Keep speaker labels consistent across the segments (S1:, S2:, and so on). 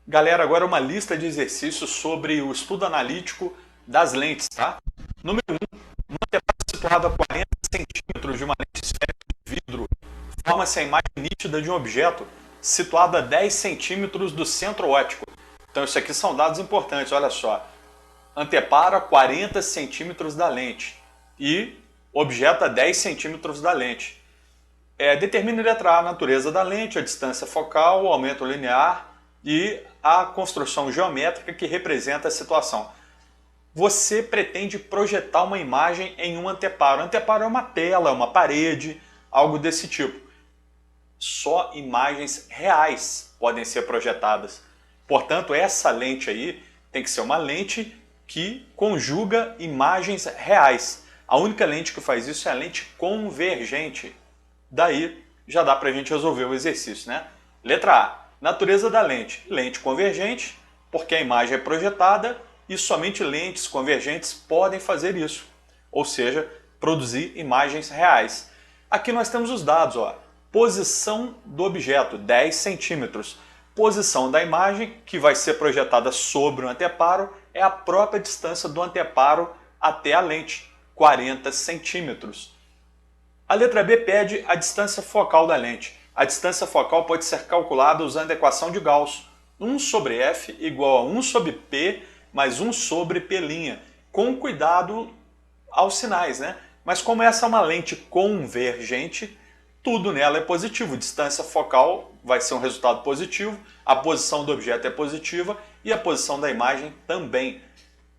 S1: Galera, agora uma lista de exercícios sobre o estudo analítico das lentes, tá? Número um, uma anteparo situado a 40 centímetros de uma lente esférica de vidro forma-se a imagem nítida de um objeto situado a 10 centímetros do centro óptico. Então isso aqui são dados importantes, olha só. Anteparo a 40 centímetros da lente e objeto a 10 centímetros da lente. Determina a letra A a natureza da lente, a distância focal, o aumento linear e a construção geométrica que representa a situação. Você pretende projetar uma imagem em um anteparo. Anteparo é uma tela, uma parede, algo desse tipo. Só imagens reais podem ser projetadas. Portanto, essa lente aí tem que ser uma lente que conjuga imagens reais. A única lente que faz isso é a lente convergente. Daí já dá para a gente resolver o exercício, né? Letra A. Natureza da lente. Lente convergente, porque a imagem é projetada e somente lentes convergentes podem fazer isso. Ou seja, produzir imagens reais. Aqui nós temos os dados, ó. Posição do objeto, 10 centímetros. Posição da imagem, que vai ser projetada sobre o anteparo, é a própria distância do anteparo até a lente, 40 centímetros. A letra B pede a distância focal da lente. A distância focal pode ser calculada usando a equação de Gauss. 1 sobre F igual a 1 sobre P mais 1 sobre P', com cuidado aos sinais, né? Mas como essa é uma lente convergente, tudo nela é positivo. Distância focal vai ser um resultado positivo, a posição do objeto é positiva e a posição da imagem também.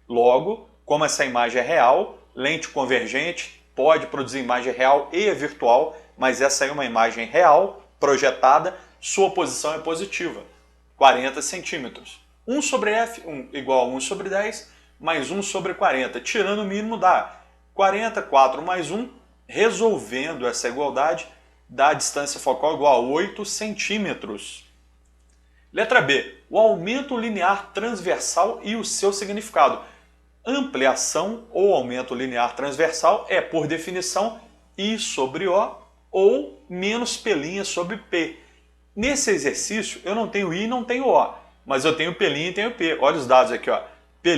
S1: Logo, como essa imagem é real, lente convergente pode produzir imagem real e virtual, mas essa é uma imagem real, projetada, sua posição é positiva, 40 centímetros. 1 sobre F igual a 1 sobre 10, mais 1 sobre 40. Tirando o mínimo dá 44 mais 1, resolvendo essa igualdade, dá a distância focal igual a 8 centímetros. Letra B. O aumento linear transversal e o seu significado. Ampliação ou aumento linear transversal é, por definição, I sobre O ou menos P' sobre P. Nesse exercício, eu não tenho I e não tenho O, mas eu tenho P' e tenho P. Olha os dados aqui, ó. P'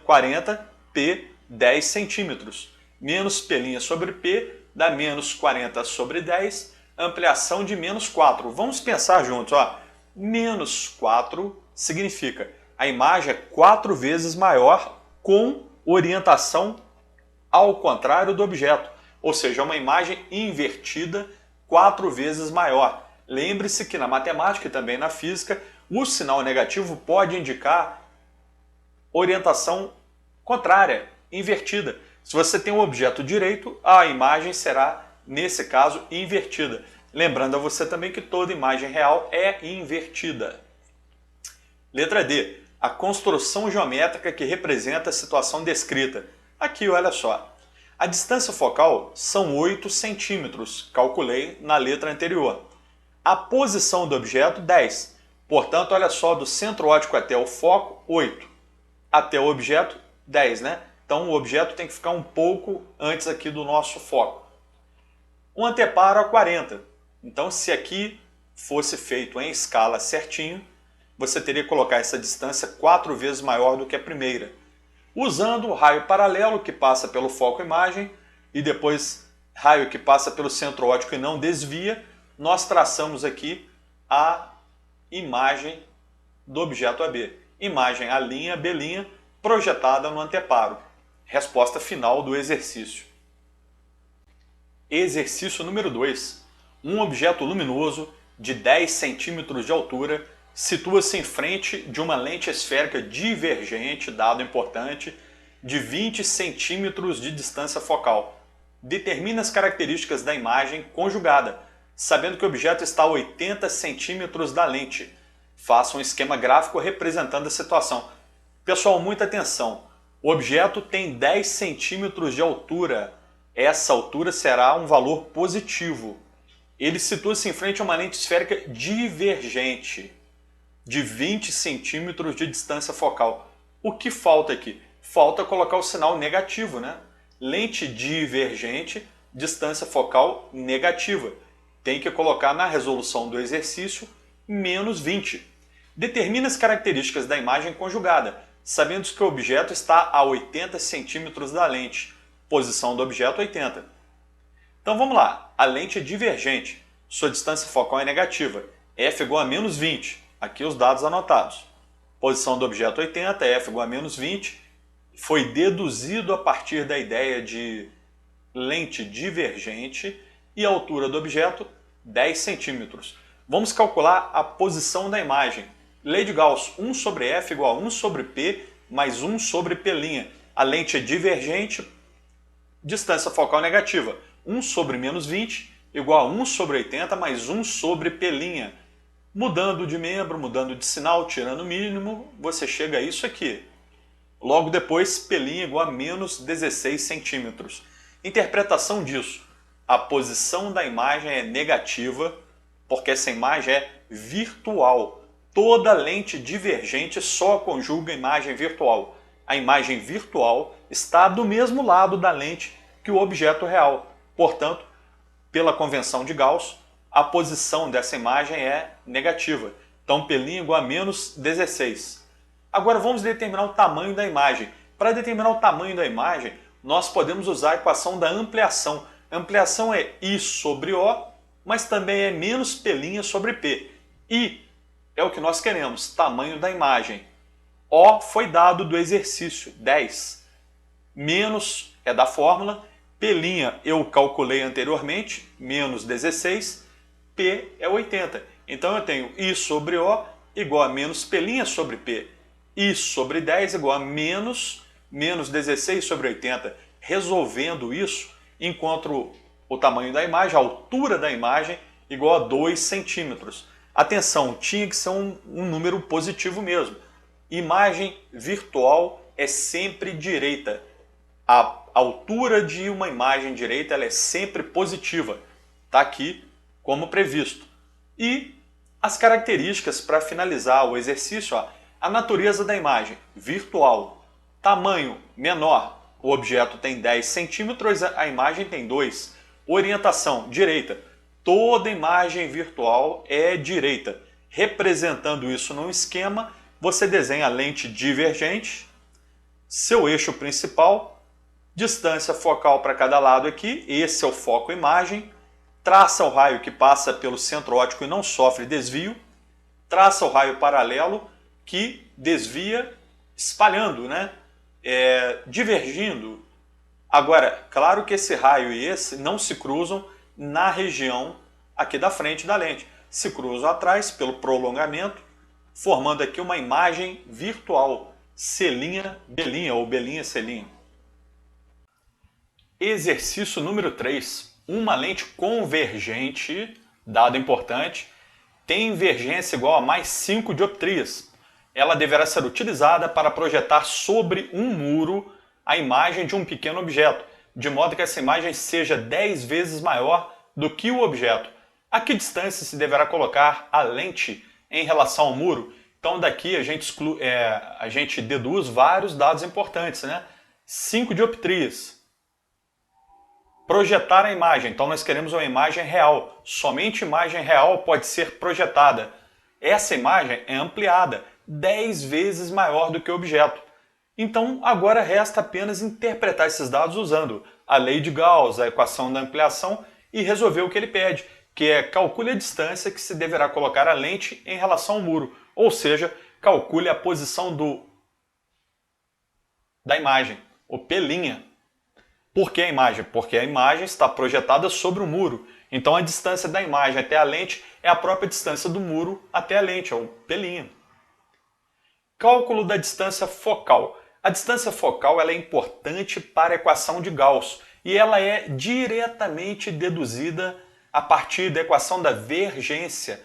S1: 40, P 10 centímetros. Menos P' sobre P dá menos 40 sobre 10, ampliação de menos 4. Vamos pensar juntos, ó. Menos 4 significa a imagem é 4 vezes maior com orientação ao contrário do objeto, ou seja, uma imagem invertida 4 vezes maior. Lembre-se que na matemática e também na física, o sinal negativo pode indicar orientação contrária, invertida. Se você tem um objeto direito, a imagem será, nesse caso, invertida. Lembrando a você também que toda imagem real é invertida. Letra D. A construção geométrica que representa a situação descrita. Aqui, olha só. A distância focal são 8 centímetros, calculei na letra anterior. A posição do objeto, 10. Portanto, olha só, do centro óptico até o foco, 8. Até o objeto, 10, né? Então, o objeto tem que ficar um pouco antes aqui do nosso foco. Um anteparo a 40. Então, se aqui fosse feito em escala certinho, você teria que colocar essa distância 4 vezes maior do que a primeira. Usando o raio paralelo que passa pelo foco imagem e depois raio que passa pelo centro óptico e não desvia, nós traçamos aqui a imagem do objeto AB. Imagem A', B', projetada no anteparo. Resposta final do exercício. Exercício número 2. Um objeto luminoso de 10 centímetros de altura situa-se em frente de uma lente esférica divergente, dado importante, de 20 centímetros de distância focal. Determine as características da imagem conjugada, sabendo que o objeto está a 80 centímetros da lente. Faça um esquema gráfico representando a situação. Pessoal, muita atenção. O objeto tem 10 centímetros de altura. Essa altura será um valor positivo. Ele situa-se em frente a uma lente esférica divergente, de 20 centímetros de distância focal. O que falta aqui? Falta colocar o sinal negativo, né? Lente divergente, distância focal negativa. Tem que colocar na resolução do exercício menos 20. Determine as características da imagem conjugada, sabendo que o objeto está a 80 centímetros da lente. Posição do objeto 80. Então vamos lá. A lente é divergente. Sua distância focal é negativa. F igual a menos 20. Aqui os dados anotados. Posição do objeto 80, F igual a menos 20. Foi deduzido a partir da ideia de lente divergente e a altura do objeto 10 centímetros. Vamos calcular a posição da imagem. Lei de Gauss, 1 sobre F igual a 1 sobre P mais 1 sobre P'. A lente é divergente, distância focal negativa. 1 sobre menos 20 igual a 1 sobre 80 mais 1 sobre P'. Mudando de membro, mudando de sinal, tirando o mínimo, você chega a isso aqui. Logo depois, P' igual a menos 16 centímetros. Interpretação disso. A posição da imagem é negativa, porque essa imagem é virtual. Toda lente divergente só conjuga a imagem virtual. A imagem virtual está do mesmo lado da lente que o objeto real. Portanto, pela convenção de Gauss, a posição dessa imagem é negativa. Então, P' igual a menos 16. Agora vamos determinar o tamanho da imagem. Para determinar o tamanho da imagem, nós podemos usar a equação da ampliação. A ampliação é I sobre O, mas também é menos P' sobre P. I é o que nós queremos, tamanho da imagem. O foi dado do exercício, 10. Menos é da fórmula. P' eu calculei anteriormente, menos 16. P é 80. Então eu tenho I sobre O igual a menos P' sobre P. I sobre 10 igual a menos 16 sobre 80. Resolvendo isso, encontro o tamanho da imagem, a altura da imagem, igual a 2 centímetros. Atenção, tinha que ser um número positivo mesmo. Imagem virtual é sempre direita. A altura de uma imagem direita ela é sempre positiva. Está aqui como previsto. E as características para finalizar o exercício, ó, a natureza da imagem virtual. Tamanho menor, o objeto tem 10 centímetros, a imagem tem 2. Orientação direita. Toda imagem virtual é direita. Representando isso num esquema, você desenha a lente divergente, seu eixo principal, distância focal para cada lado aqui, esse é o foco imagem, traça o raio que passa pelo centro óptico e não sofre desvio, traça o raio paralelo que desvia espalhando, né? Divergindo. Agora, claro que esse raio e esse não se cruzam na região aqui da frente da lente. Se cruzam atrás pelo prolongamento, formando aqui uma imagem virtual, C', B' ou B', C'. Exercício número 3. Uma lente convergente, dado importante, tem invergência igual a mais 5 dioptrias. Ela deverá ser utilizada para projetar sobre um muro a imagem de um pequeno objeto, de modo que essa imagem seja 10 vezes maior do que o objeto. A que distância se deverá colocar a lente em relação ao muro? Então daqui a gente deduz vários dados importantes, né? 5 dioptrias. Projetar a imagem. Então nós queremos uma imagem real. Somente imagem real pode ser projetada. Essa imagem é ampliada, 10 vezes maior do que o objeto. Então agora resta apenas interpretar esses dados usando a lei de Gauss, a equação da ampliação e resolver o que ele pede, que é calcule a distância que se deverá colocar a lente em relação ao muro, ou seja, calcule a posição da imagem, o P'. Por que a imagem? Porque a imagem está projetada sobre o muro, então a distância da imagem até a lente é a própria distância do muro até a lente, é o P'. Cálculo da distância focal. A distância focal ela é importante para a equação de Gauss e ela é diretamente deduzida a partir da equação da vergência.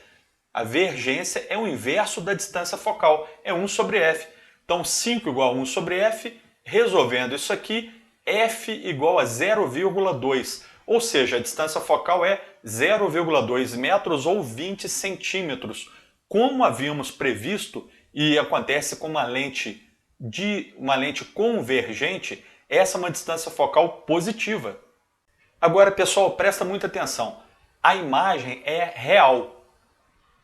S1: A vergência é o inverso da distância focal, é 1 sobre f. Então 5 igual a 1 sobre f, resolvendo isso aqui, f igual a 0,2, ou seja, a distância focal é 0,2 metros ou 20 centímetros. Como havíamos previsto, e acontece com uma lente convergente, essa é uma distância focal positiva. Agora, pessoal, presta muita atenção. A imagem é real.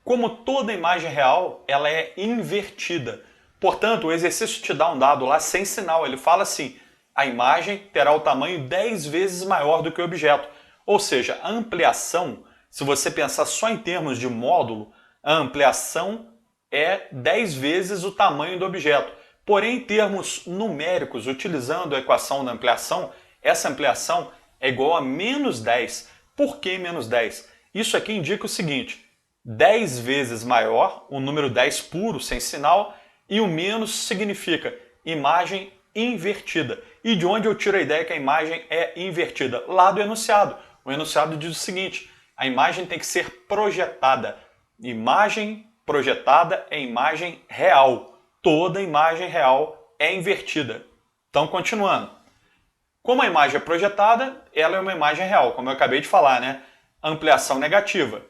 S1: Como toda imagem real, ela é invertida. Portanto, o exercício te dá um dado lá sem sinal. Ele fala assim, a imagem terá o tamanho 10 vezes maior do que o objeto. Ou seja, a ampliação, se você pensar só em termos de módulo, a ampliação é 10 vezes o tamanho do objeto. Porém, em termos numéricos, utilizando a equação da ampliação, essa ampliação é igual a menos 10. Por que menos 10? Isso aqui indica o seguinte, 10 vezes maior, o número 10 puro, sem sinal, e o menos significa imagem invertida. E de onde eu tiro a ideia que a imagem é invertida? Lá do enunciado. O enunciado diz o seguinte, a imagem tem que ser projetada. Imagem projetada é imagem real. Toda imagem real é invertida. Então, continuando. Como a imagem é projetada, ela é uma imagem real, como eu acabei de falar, né? Ampliação negativa.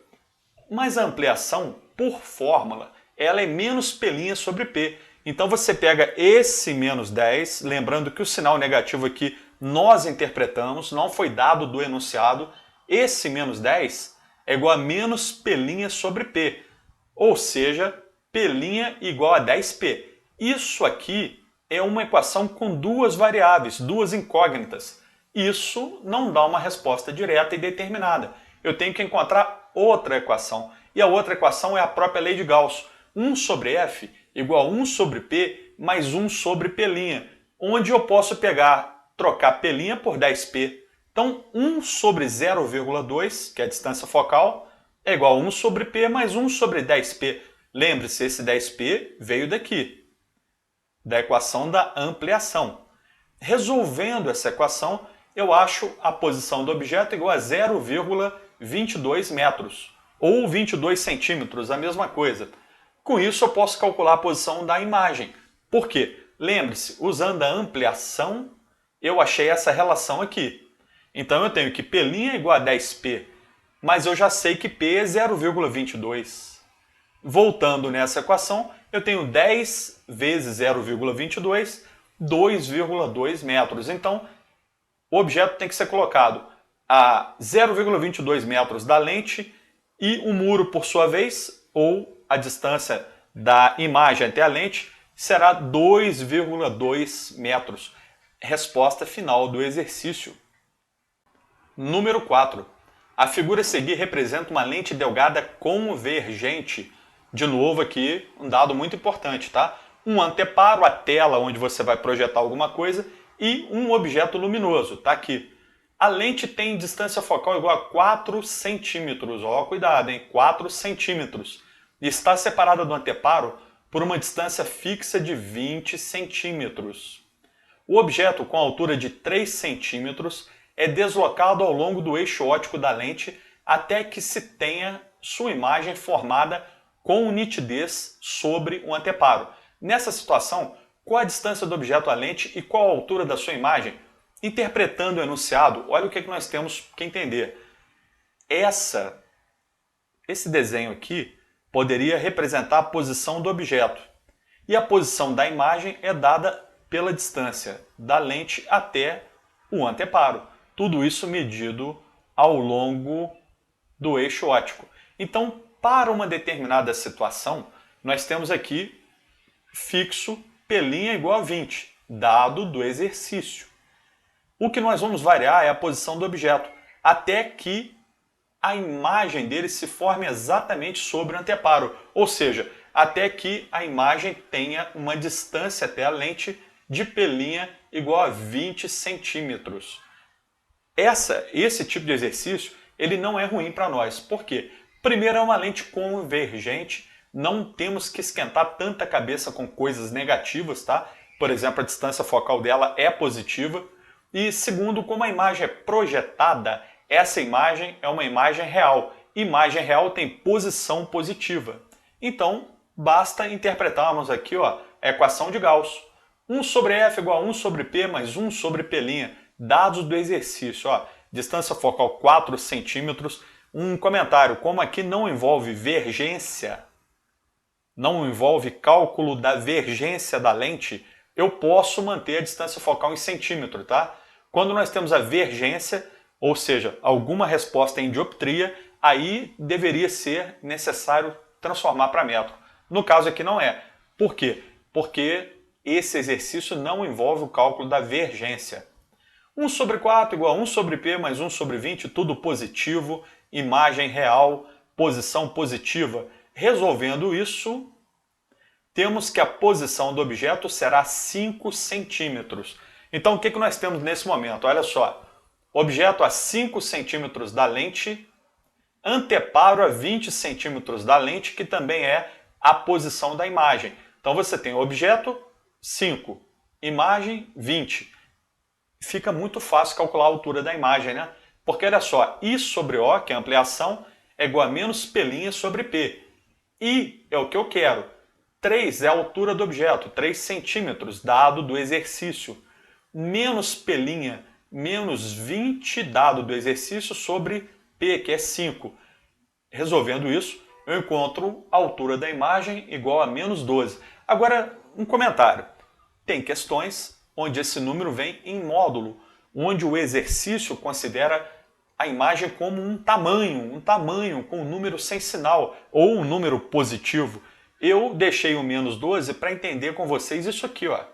S1: Mas a ampliação, por fórmula, ela é menos P' sobre P. Então você pega esse menos 10, lembrando que o sinal negativo aqui nós interpretamos, não foi dado do enunciado. Esse menos 10 é igual a menos P' sobre P. Ou seja, P' igual a 10P. Isso aqui é uma equação com duas variáveis, duas incógnitas. Isso não dá uma resposta direta e determinada. Eu tenho que encontrar outra equação. E a outra equação é a própria lei de Gauss. 1 sobre F igual a 1 sobre P mais 1 sobre P', onde eu posso trocar P' por 10P. Então, 1 sobre 0,2, que é a distância focal, é igual a 1 sobre P mais 1 sobre 10P. Lembre-se, esse 10P veio daqui, da equação da ampliação. Resolvendo essa equação, eu acho a posição do objeto igual a 0,22 metros, ou 22 centímetros, a mesma coisa. Com isso, eu posso calcular a posição da imagem. Por quê? Lembre-se, usando a ampliação, eu achei essa relação aqui. Então, eu tenho que P' é igual a 10P, mas eu já sei que P é 0,22. Voltando nessa equação, eu tenho 10 vezes 0,22, 2,2 metros. Então, o objeto tem que ser colocado a 0,22 metros da lente e o muro, por sua vez, ou a distância da imagem até a lente, será 2,2 metros. Resposta final do exercício. Número 4. A figura a seguir representa uma lente delgada convergente. De novo aqui, um dado muito importante, tá? Um anteparo, a tela onde você vai projetar alguma coisa, e um objeto luminoso, tá aqui. A lente tem distância focal igual a 4 centímetros. Ó, cuidado, hein? 4 centímetros. E está separada do anteparo por uma distância fixa de 20 centímetros. O objeto com altura de 3 centímetros é deslocado ao longo do eixo óptico da lente até que se tenha sua imagem formada com nitidez sobre o anteparo. Nessa situação, qual a distância do objeto à lente e qual a altura da sua imagem? Interpretando o enunciado, olha o que nós temos que entender. Esse desenho aqui poderia representar a posição do objeto. E a posição da imagem é dada pela distância da lente até o anteparo. Tudo isso medido ao longo do eixo óptico. Então, para uma determinada situação, nós temos aqui fixo P' igual a 20, dado do exercício. O que nós vamos variar é a posição do objeto, até que a imagem dele se forme exatamente sobre o anteparo, ou seja, até que a imagem tenha uma distância até a lente de P' igual a 20 centímetros. Esse tipo de exercício ele não é ruim para nós. Por quê? Primeiro, é uma lente convergente, não temos que esquentar tanta cabeça com coisas negativas, tá? Por exemplo, a distância focal dela é positiva. E segundo, como a imagem é projetada, essa imagem é uma imagem real. Imagem real tem posição positiva. Então, basta interpretarmos aqui ó, a equação de Gauss. 1 sobre F igual a 1 sobre P mais 1 sobre P'. Dados do exercício. Ó, distância focal 4 centímetros. Um comentário, como aqui não envolve vergência, não envolve cálculo da vergência da lente, eu posso manter a distância focal em centímetro, tá? Quando nós temos a vergência, ou seja, alguma resposta em dioptria, aí deveria ser necessário transformar para metro. No caso aqui não é. Por quê? Porque esse exercício não envolve o cálculo da vergência. 1 sobre 4 igual a 1 sobre P mais 1 sobre 20, tudo positivo, imagem real, posição positiva. Resolvendo isso, temos que a posição do objeto será 5 centímetros. Então o que nós temos nesse momento? Olha só, objeto a 5 centímetros da lente, anteparo a 20 centímetros da lente, que também é a posição da imagem. Então você tem objeto 5, imagem 20. Fica muito fácil calcular a altura da imagem, né? Porque olha só, I sobre O, que é a ampliação, é igual a menos P' sobre P. I é o que eu quero. 3 é a altura do objeto, 3 centímetros, dado do exercício. Menos P', menos 20, dado do exercício, sobre P, que é 5. Resolvendo isso, eu encontro a altura da imagem igual a menos 12. Agora, um comentário. Tem questões onde esse número vem em módulo, onde o exercício considera a imagem como um tamanho com um número sem sinal, ou um número positivo. Eu deixei o menos 12 para entender com vocês isso aqui, ó.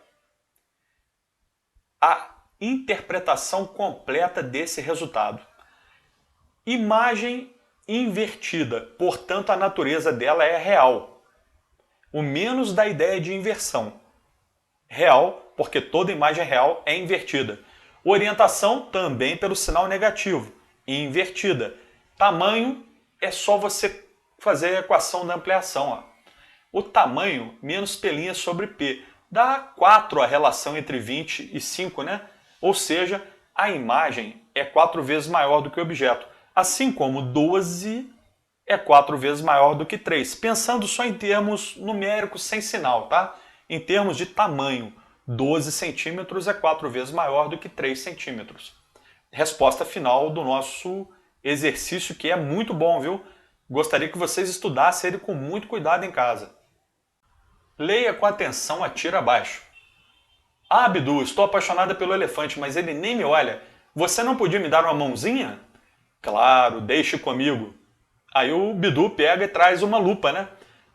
S1: A interpretação completa desse resultado. Imagem invertida, portanto a natureza dela é real. O menos da ideia de inversão. Real, porque toda imagem real é invertida. Orientação também pelo sinal negativo, invertida. Tamanho é só você fazer a equação da ampliação. Ó. O tamanho menos P' sobre P. Dá 4 a relação entre 20 e 5, né? Ou seja, a imagem é 4 vezes maior do que o objeto. Assim como 12 é 4 vezes maior do que 3. Pensando só em termos numéricos sem sinal, tá? Em termos de tamanho, 12 centímetros é 4 vezes maior do que 3 centímetros. Resposta final do nosso exercício, que é muito bom, viu? Gostaria que vocês estudassem ele com muito cuidado em casa. Leia com atenção a tira abaixo. Ah, Bidu, estou apaixonada pelo elefante, mas ele nem me olha. Você não podia me dar uma mãozinha? Claro, deixe comigo. Aí o Bidu pega e traz uma lupa, né?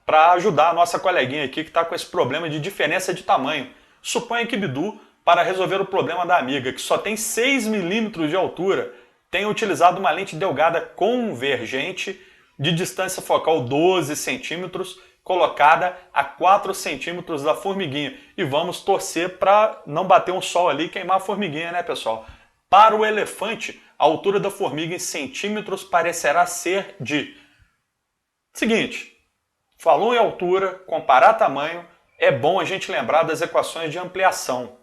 S1: Para ajudar a nossa coleguinha aqui que está com esse problema de diferença de tamanho. Suponha que Bidu, para resolver o problema da amiga, que só tem 6 milímetros de altura, tenha utilizado uma lente delgada convergente de distância focal 12 centímetros, colocada a 4 centímetros da formiguinha. E vamos torcer para não bater um sol ali e queimar a formiguinha, né, pessoal? Para o elefante, a altura da formiga em centímetros parecerá ser de... Seguinte, falou em altura, comparar tamanho, é bom a gente lembrar das equações de ampliação.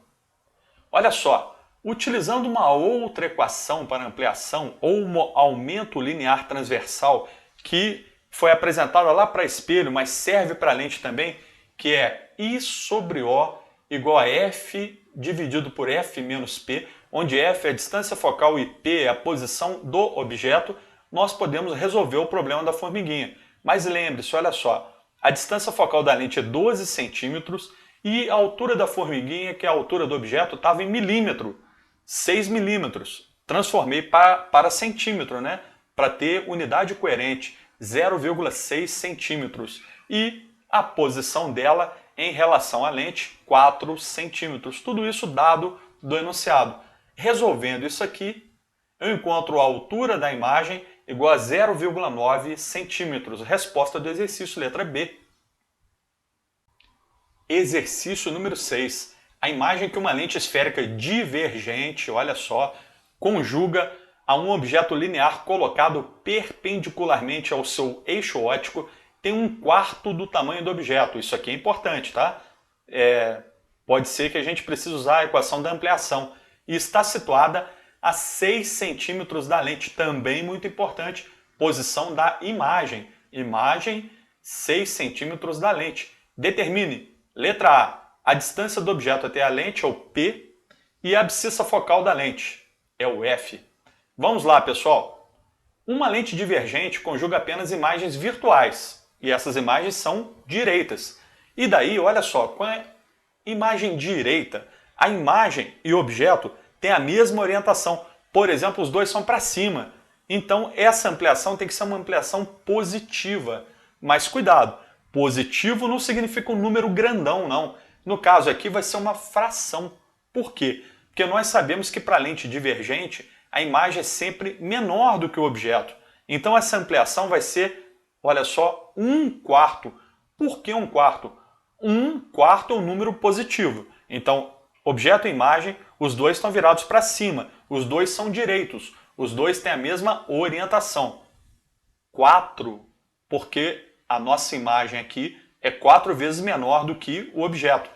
S1: Olha só, utilizando uma outra equação para ampliação, ou um aumento linear transversal, que foi apresentada lá para espelho, mas serve para lente também, que é I sobre O igual a F dividido por F menos P, onde F é a distância focal e P é a posição do objeto, nós podemos resolver o problema da formiguinha. Mas lembre-se, olha só, a distância focal da lente é 12 centímetros e a altura da formiguinha, que é a altura do objeto, estava em milímetro, 6 milímetros. Transformei para centímetro, né? Para ter unidade coerente, 0,6 centímetros. E a posição dela em relação à lente, 4 centímetros. Tudo isso dado do enunciado. Resolvendo isso aqui, eu encontro a altura da imagem igual a 0,9 centímetros. Resposta do exercício, letra B. Exercício número 6. A imagem que uma lente esférica divergente, olha só, conjuga a um objeto linear colocado perpendicularmente ao seu eixo óptico tem 1/4 do tamanho do objeto. Isso aqui é importante, tá? Pode ser que a gente precise usar a equação da ampliação. E está situada a 6 centímetros da lente, também muito importante. Posição da imagem. Imagem, 6 centímetros da lente. Determine, letra A distância do objeto até a lente é o P e a abscissa focal da lente é o F. Vamos lá, pessoal. Uma lente divergente conjuga apenas imagens virtuais e essas imagens são direitas. E daí, olha só, com a imagem direita, a imagem e o objeto têm a mesma orientação. Por exemplo, os dois são para cima. Então, essa ampliação tem que ser uma ampliação positiva. Mas cuidado, positivo não significa um número grandão, não. No caso aqui vai ser uma fração. Por quê? Porque nós sabemos que para a lente divergente a imagem é sempre menor do que o objeto. Então essa ampliação vai ser, olha só, 1/4. Por que 1/4? 1/4 é um número positivo. Então, objeto e imagem, os dois estão virados para cima. Os dois são direitos. Os dois têm a mesma orientação. 4, porque a nossa imagem aqui é 4 vezes menor do que o objeto.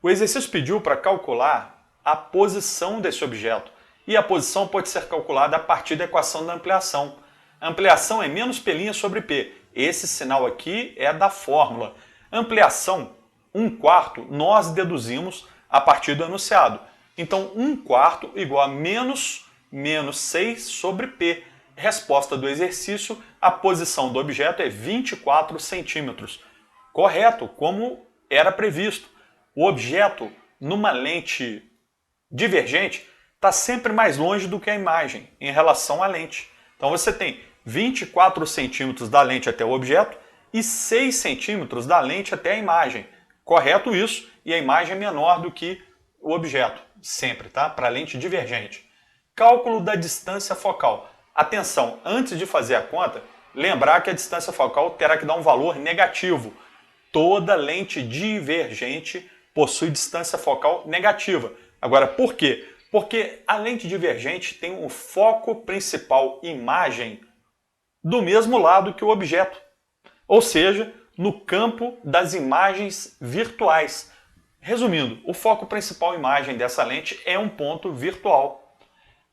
S1: O exercício pediu para calcular a posição desse objeto. E a posição pode ser calculada a partir da equação da ampliação. A ampliação é menos P' sobre P. Esse sinal aqui é da fórmula. Ampliação, 1/4, nós deduzimos a partir do enunciado. Então, 1/4 igual a menos 6 sobre P. Resposta do exercício, a posição do objeto é 24 centímetros. Correto, como era previsto. O objeto, numa lente divergente, está sempre mais longe do que a imagem em relação à lente. Então você tem 24 centímetros da lente até o objeto e 6 centímetros da lente até a imagem. Correto isso, e a imagem é menor do que o objeto, sempre, tá? Para lente divergente. Cálculo da distância focal. Atenção, antes de fazer a conta, lembrar que a distância focal terá que dar um valor negativo. Toda lente divergente possui distância focal negativa. Agora, por quê? Porque a lente divergente tem um foco principal imagem do mesmo lado que o objeto, ou seja, no campo das imagens virtuais. Resumindo, o foco principal imagem dessa lente é um ponto virtual.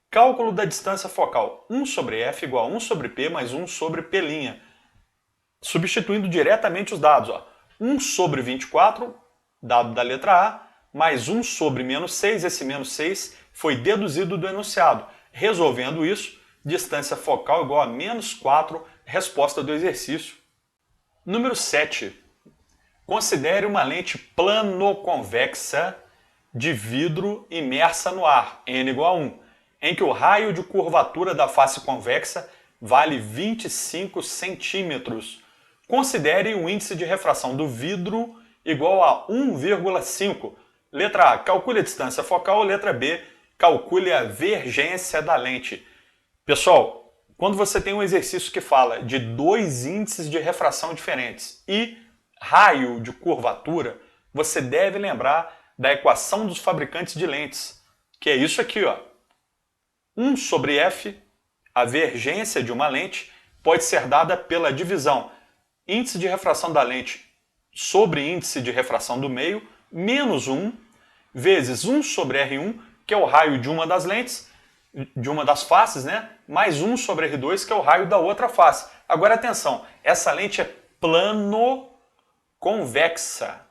S1: Cálculo da distância focal. 1 sobre f igual a 1 sobre p mais 1 sobre p'. Substituindo diretamente os dados. 1 sobre 24, dado da letra A, mais 1 sobre menos 6, esse menos 6 foi deduzido do enunciado. Resolvendo isso, distância focal igual a menos 4, resposta do exercício. Número 7. Considere uma lente plano-convexa de vidro imersa no ar, n igual a 1, em que o raio de curvatura da face convexa vale 25 centímetros. Considere o índice de refração do vidro igual a 1,5. Letra A, calcule a distância focal. Letra B, calcule a vergência da lente. Pessoal, quando você tem um exercício que fala de dois índices de refração diferentes e raio de curvatura, você deve lembrar da equação dos fabricantes de lentes, que é isso aqui, 1 sobre f, a vergência de uma lente, pode ser dada pela divisão índice de refração da lente sobre índice de refração do meio, menos 1, vezes 1 sobre R1, que é o raio de uma das lentes, de uma das faces, né? Mais 1 sobre R2, que é o raio da outra face. Agora atenção, essa lente é plano-convexa.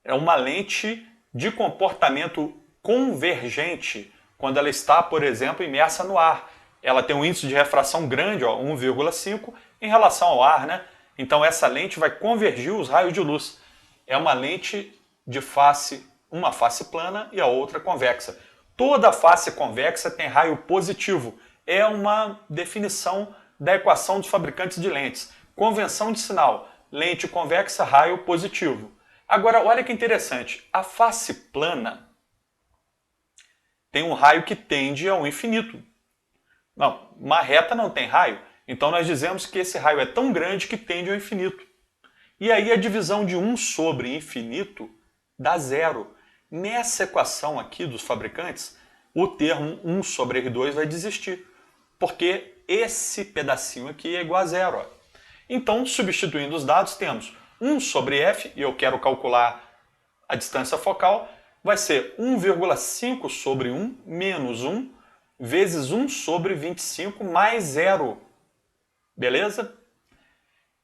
S1: É uma lente de comportamento convergente, quando ela está, por exemplo, imersa no ar. Ela tem um índice de refração grande, 1,5, em relação ao ar, né? Então essa lente vai convergir os raios de luz. É uma lente de face, uma face plana e a outra convexa. Toda face convexa tem raio positivo. É uma definição da equação dos fabricantes de lentes. Convenção de sinal, lente convexa, raio positivo. Agora, olha que interessante. A face plana tem um raio que tende ao infinito. Não, uma reta não tem raio. Então nós dizemos que esse raio é tão grande que tende ao infinito. E aí a divisão de 1 sobre infinito dá zero. Nessa equação aqui dos fabricantes, o termo 1 sobre R2 vai desistir, porque esse pedacinho aqui é igual a zero. Então, substituindo os dados, temos 1 sobre f, e eu quero calcular a distância focal, vai ser 1,5 sobre 1 menos 1 vezes 1 sobre 25 mais zero. Beleza?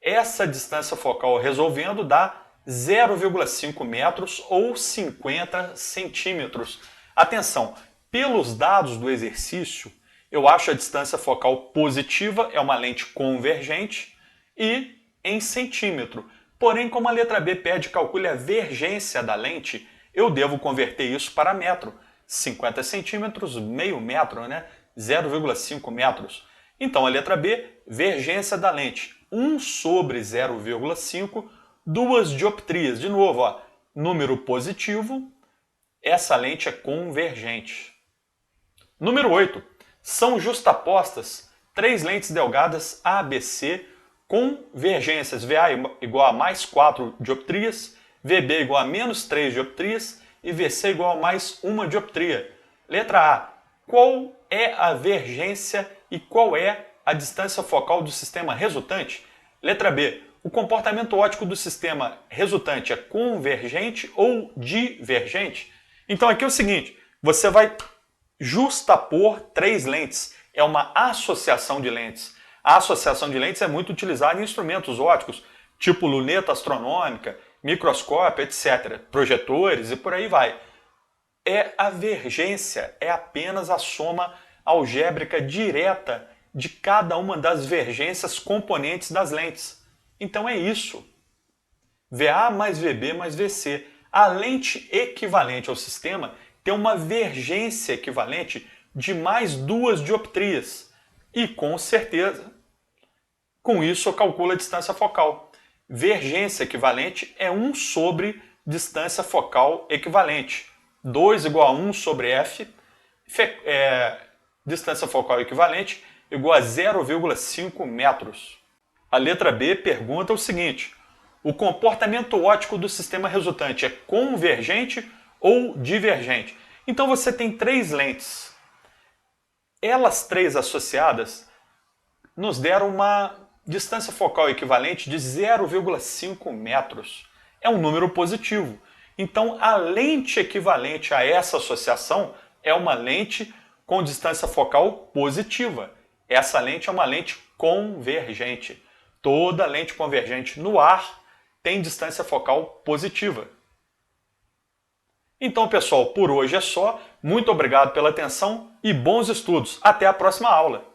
S1: Essa distância focal resolvendo dá 0,5 metros ou 50 centímetros. Atenção, pelos dados do exercício, eu acho a distância focal positiva, é uma lente convergente, e em centímetro. Porém, como a letra B pede calcule a vergência da lente, eu devo converter isso para metro. 50 centímetros, meio metro, né? 0,5 metros. Então, a letra B, vergência da lente, 1 sobre 0,5, 2 dioptrias. De novo, ó, número positivo, essa lente é convergente. Número 8. São justapostas 3 lentes delgadas ABC com vergências VA igual a mais 4 dioptrias, VB igual a menos 3 dioptrias e VC igual a mais 1 dioptria. Letra A. Qual é a vergência e qual é a distância focal do sistema resultante? Letra B. O comportamento óptico do sistema resultante é convergente ou divergente? Então aqui é o seguinte, você vai justapor 3 lentes. É uma associação de lentes. A associação de lentes é muito utilizada em instrumentos ópticos, tipo luneta astronômica, microscópio, etc. Projetores e por aí vai. A vergência é apenas a soma algébrica direta de cada uma das vergências componentes das lentes. Então é isso. VA mais VB mais VC. A lente equivalente ao sistema tem uma vergência equivalente de mais 2 dioptrias. E com certeza, com isso eu calculo a distância focal. Vergência equivalente é 1 sobre distância focal equivalente. 2 igual a 1 sobre F, distância focal equivalente igual a 0,5 metros. A letra B pergunta o seguinte: o comportamento óptico do sistema resultante é convergente ou divergente? Então você tem 3 lentes. Elas 3 associadas nos deram uma distância focal equivalente de 0,5 metros. É um número positivo. Então a lente equivalente a essa associação é uma lente com distância focal positiva. Essa lente é uma lente convergente. Toda lente convergente no ar tem distância focal positiva. Então, pessoal, por hoje é só. Muito obrigado pela atenção e bons estudos. Até a próxima aula!